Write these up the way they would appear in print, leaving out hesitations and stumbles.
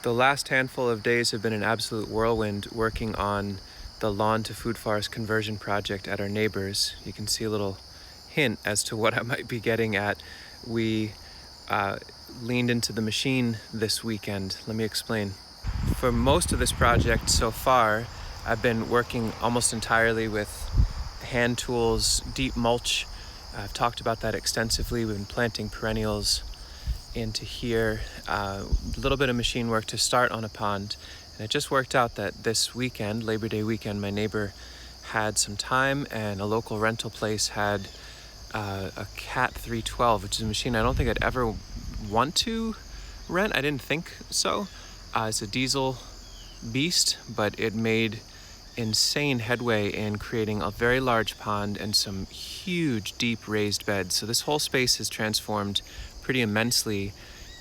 The last handful of days have been an absolute whirlwind working on the lawn to food forest conversion project at our neighbors. You can see a little hint as to what I might be getting at. We leaned into the machine this weekend. Let me explain. For most of this project so far, I've been working almost entirely with hand tools, deep mulch. I've talked about that extensively. We've been planting perennials into here, a little bit of machine work to start on a pond. And it just worked out that this weekend, Labor Day weekend, my neighbor had some time and a local rental place had a Cat 312, which is a machine I don't think I'd ever want to rent. I didn't think so. It's a diesel beast, but it made insane headway in creating a very large pond and some huge deep raised beds. So this whole space has transformed pretty immensely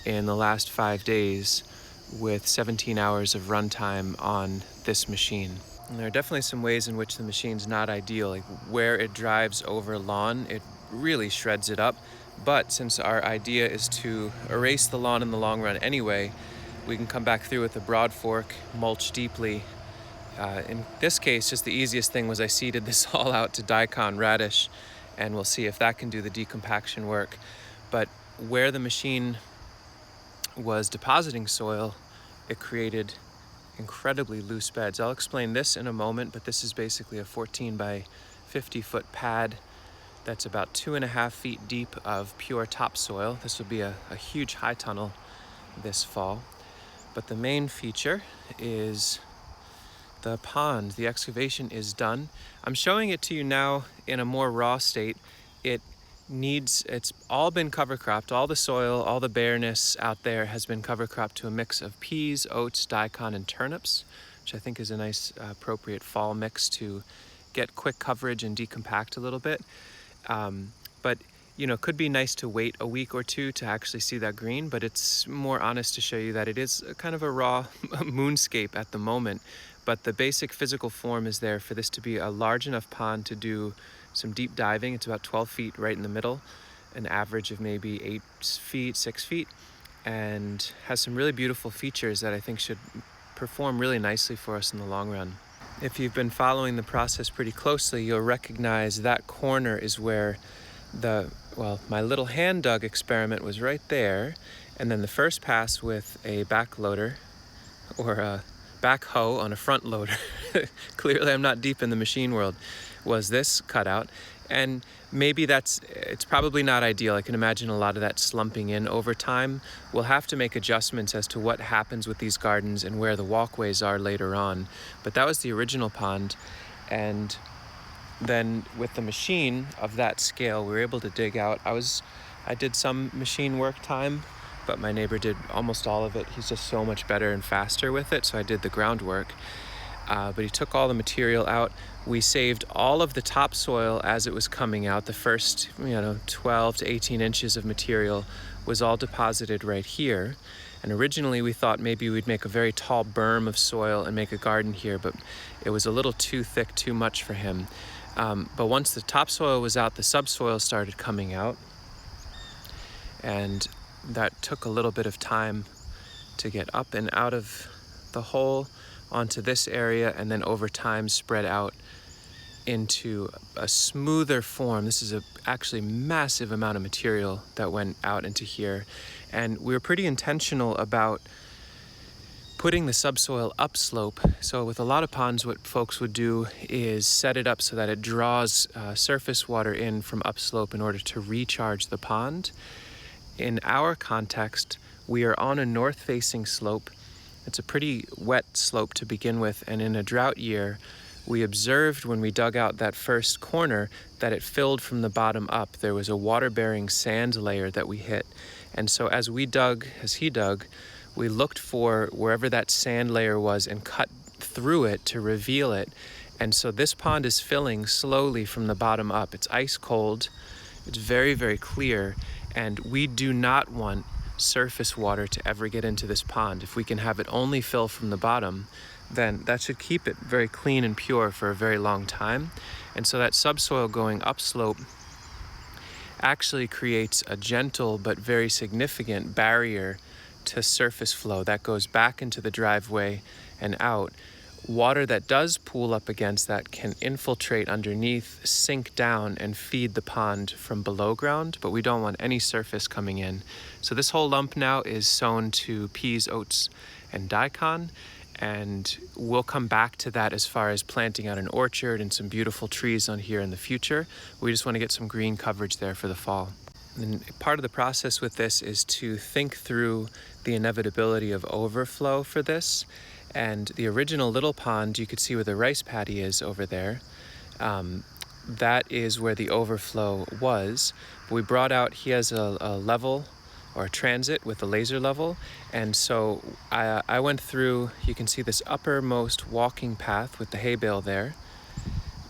in the last 5 days with 17 hours of runtime on this machine. And there are definitely some ways in which the machine's not ideal. Like where it drives over lawn, it really shreds it up. But since our idea is to erase the lawn in the long run anyway, we can come back through with a broad fork, mulch deeply. In this case, just the easiest thing was I seeded this all out to daikon radish, and we'll see if that can do the decompaction work. But where the machine was depositing soil, it created incredibly loose beds. I'll explain this in a moment, but this is basically a 14 by 50 foot pad that's about 2.5 feet deep of pure topsoil. This will be a huge high tunnel this fall. But the main feature is the pond. The excavation is done. I'm showing it to you now in a more raw state. It's all been cover cropped. All the soil, all the bareness out there has been cover cropped to a mix of peas, oats, daikon, and turnips, which I think is a nice appropriate fall mix to get quick coverage and decompact a little bit. But could be nice to wait a week or two to actually see that green, but it's more honest to show you that it is kind of a raw moonscape at the moment. But the basic physical form is there for this to be a large enough pond to do some deep diving. It's about 12 feet right in the middle, an average of maybe 8 feet, 6 feet, and has some really beautiful features that I think should perform really nicely for us in the long run. If you've been following the process pretty closely, you'll recognize that corner is where my little hand dug experiment was right there. And then the first pass with a back loader or a backhoe on a front loader, clearly I'm not deep in the machine world, was this cutout. And maybe it's probably not ideal. I can imagine a lot of that slumping in over time. We'll have to make adjustments as to what happens with these gardens and where the walkways are later on. But that was the original pond. And then with the machine of that scale, we were able to dig out. I did some machine work time, but my neighbor did almost all of it. He's just so much better and faster with it, so I did the groundwork. But he took all the material out. We saved all of the topsoil as it was coming out. The first 12 to 18 inches of material was all deposited right here. And originally we thought maybe we'd make a very tall berm of soil and make a garden here, but it was a little too thick, too much for him. But once the topsoil was out, the subsoil started coming out. And that took a little bit of time to get up and out of the hole onto this area, and then over time spread out into a smoother form. This is actually massive amount of material that went out into here. And we were pretty intentional about putting the subsoil upslope. So with a lot of ponds, what folks would do is set it up so that it draws surface water in from upslope in order to recharge the pond. In our context, we are on a north-facing slope. It's a pretty wet slope to begin with, and in a drought year, we observed when we dug out that first corner that it filled from the bottom up. There was a water-bearing sand layer that we hit. And so as he dug, we looked for wherever that sand layer was and cut through it to reveal it. And so this pond is filling slowly from the bottom up. It's ice cold, it's very, very clear, and we do not want surface water to ever get into this pond. If we can have it only fill from the bottom, then that should keep it very clean and pure for a very long time. And so that subsoil going upslope actually creates a gentle but very significant barrier to surface flow that goes back into the driveway and out. Water that does pool up against that can infiltrate underneath, sink down, and feed the pond from below ground, but we don't want any surface coming in. So this whole lump now is sown to peas, oats, and daikon, and we'll come back to that as far as planting out an orchard and some beautiful trees on here in the future. We just want to get some green coverage there for the fall. And part of the process with this is to think through the inevitability of overflow for this. And the original little pond, you could see where the rice paddy is over there. That is where the overflow was. We brought out, he has a level or a transit with a laser level. And so I went through, you can see this uppermost walking path with the hay bale there.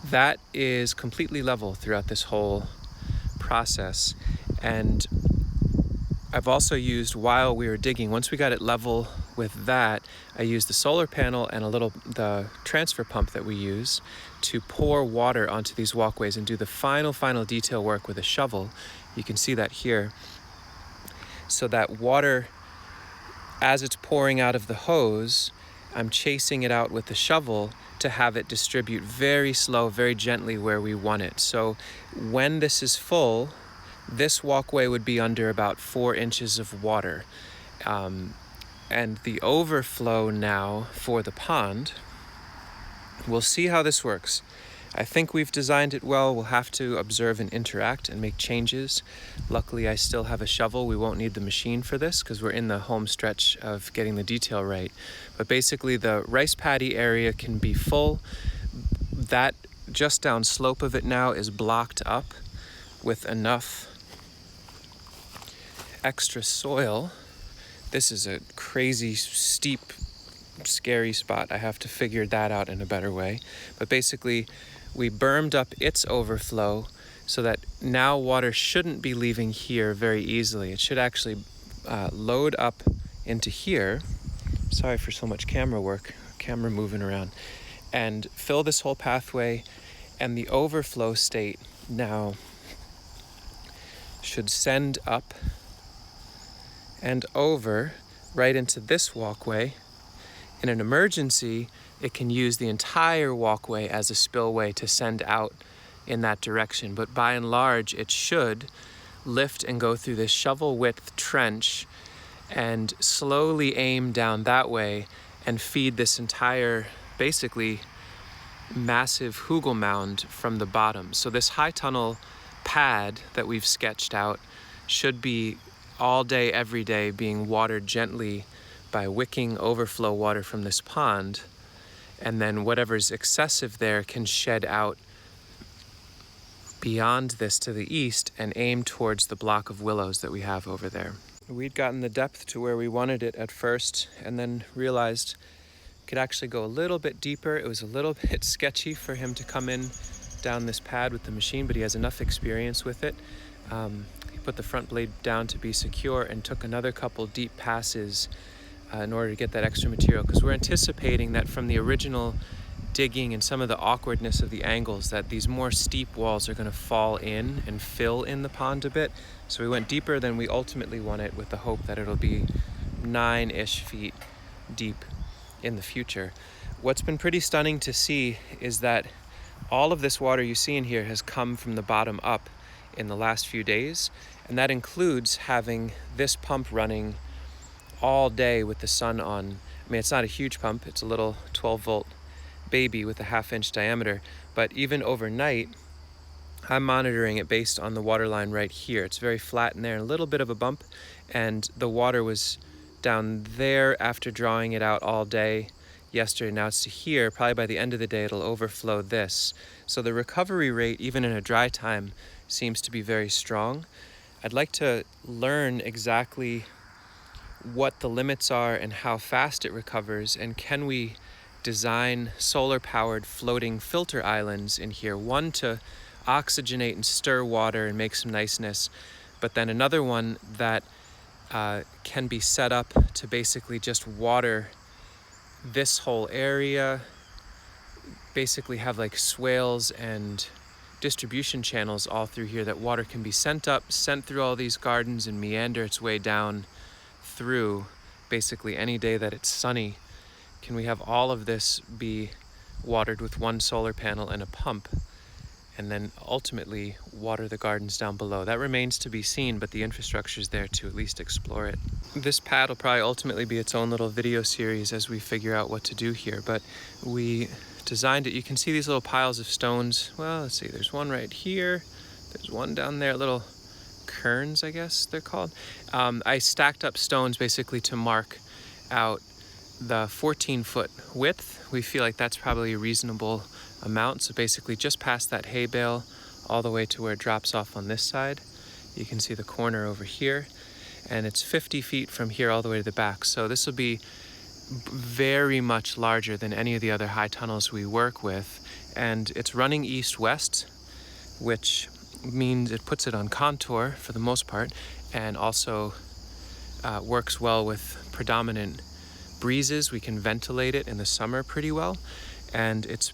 That is completely level throughout this whole process. And I've also used, while we were digging, once we got it level with that, I used the solar panel and the transfer pump that we use to pour water onto these walkways and do the final detail work with a shovel. You can see that here. So that water, as it's pouring out of the hose, I'm chasing it out with the shovel to have it distribute very slow, very gently where we want it. So when this is full, this walkway would be under about 4 inches of water. And the overflow now for the pond, we'll see how this works. I think we've designed it well. We'll have to observe and interact and make changes. Luckily, I still have a shovel. We won't need the machine for this because we're in the home stretch of getting the detail right. But basically, the rice paddy area can be full. That just down slope of it now is blocked up with enough extra soil. This is a crazy steep, scary spot. I have to figure that out in a better way. But basically, we bermed up its overflow so that now water shouldn't be leaving here very easily. It should actually load up into here. Sorry for so much camera moving around. And fill this whole pathway, and the overflow state now should send up and over right into this walkway. In an emergency, it can use the entire walkway as a spillway to send out in that direction. But by and large, it should lift and go through this shovel width trench and slowly aim down that way and feed this entire, basically, massive hugel mound from the bottom. So this high tunnel pad that we've sketched out should be all day, every day, being watered gently by wicking overflow water from this pond. And then whatever's excessive there can shed out beyond this to the east and aim towards the block of willows that we have over there. We'd gotten the depth to where we wanted it at first and then realized we could actually go a little bit deeper. It was a little bit sketchy for him to come in down this pad with the machine, but he has enough experience with it. He put the front blade down to be secure and took another couple deep passes in order to get that extra material, because we're anticipating that from the original digging and some of the awkwardness of the angles that these more steep walls are going to fall in and fill in the pond a bit. So we went deeper than we ultimately wanted with the hope that it'll be 9-ish feet deep in the future. What's been pretty stunning to see is that all of this water you see in here has come from the bottom up in the last few days, and that includes having this pump running all day with the sun on. I mean, it's not a huge pump, it's a little 12-volt baby with a 1/2-inch diameter, but even overnight, I'm monitoring it based on the water line right here. It's very flat in there, a little bit of a bump, and the water was down there after drawing it out all day yesterday. Now it's to here. Probably by the end of the day, it'll overflow this. So the recovery rate, even in a dry time, seems to be very strong. I'd like to learn exactly what the limits are and how fast it recovers, and can we design solar-powered floating filter islands in here, one to oxygenate and stir water and make some niceness, but then another one that can be set up to basically just water this whole area, basically have like swales and distribution channels all through here that water can be sent up, sent through all these gardens and meander its way down through basically any day that it's sunny, can we have all of this be watered with one solar panel and a pump, and then ultimately water the gardens down below? That remains to be seen, but the infrastructure is there to at least explore it. This pad will probably ultimately be its own little video series as we figure out what to do here, but we designed it. You can see these little piles of stones. Well, let's see, there's one right here. There's one down there, little kerns, I guess they're called. I stacked up stones basically to mark out the 14-foot width. We feel like that's probably a reasonable amount. So basically just past that hay bale all the way to where it drops off on this side. You can see the corner over here, and it's 50 feet from here all the way to the back. So this will be very much larger than any of the other high tunnels we work with. And it's running east-west, which means it puts it on contour for the most part, and also works well with predominant breezes. We can ventilate it in the summer pretty well, and it's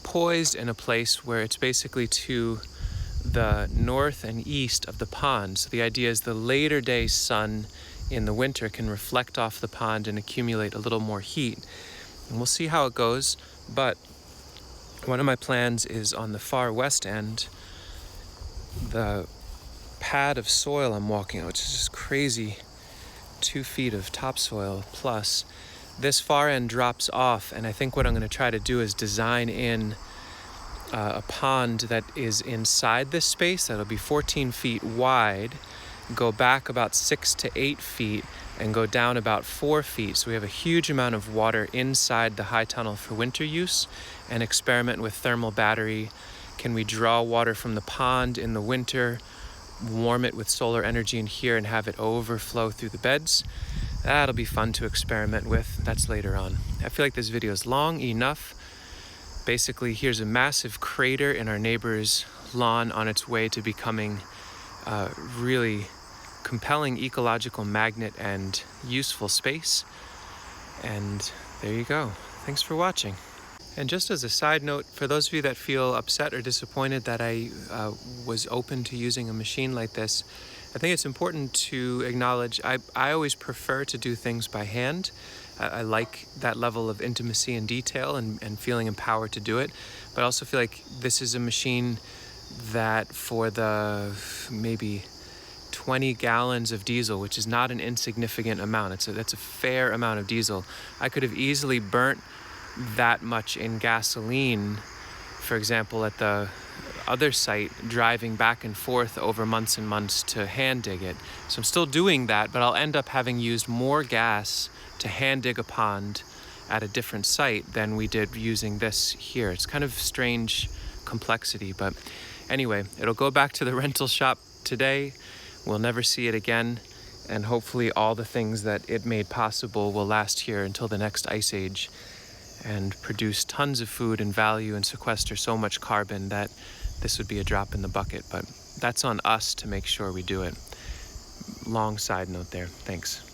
poised in a place where it's basically to the north and east of the pond. So the idea is the later day sun in the winter can reflect off the pond and accumulate a little more heat. And we'll see how it goes, but one of my plans is on the far west end, the pad of soil I'm walking on, which is just crazy, 2 feet of topsoil plus. This far end drops off, and I think what I'm going to try to do is design in a pond that is inside this space that'll be 14 feet wide, go back about 6 to 8 feet, and go down about 4 feet. So we have a huge amount of water inside the high tunnel for winter use, and experiment with thermal battery. Can we draw water from the pond in the winter, warm it with solar energy in here, and have it overflow through the beds? That'll be fun to experiment with. That's later on. I feel like this video is long enough. Basically, here's a massive crater in our neighbor's lawn on its way to becoming a really compelling ecological magnet and useful space. And there you go. Thanks for watching. And just as a side note, for those of you that feel upset or disappointed that I was open to using a machine like this, I think it's important to acknowledge I always prefer to do things by hand. I like that level of intimacy and detail and feeling empowered to do it. But I also feel like this is a machine that for the maybe 20 gallons of diesel, which is not an insignificant amount, that's a fair amount of diesel. I could have easily burnt that much in gasoline, for example, at the other site, driving back and forth over months and months to hand dig it. So I'm still doing that, but I'll end up having used more gas to hand dig a pond at a different site than we did using this here. It's kind of strange complexity, but anyway, it'll go back to the rental shop today. We'll never see it again, and hopefully all the things that it made possible will last here until the next ice age and produce tons of food and value and sequester so much carbon that this would be a drop in the bucket. But that's on us to make sure we do it. Long side note there. Thanks.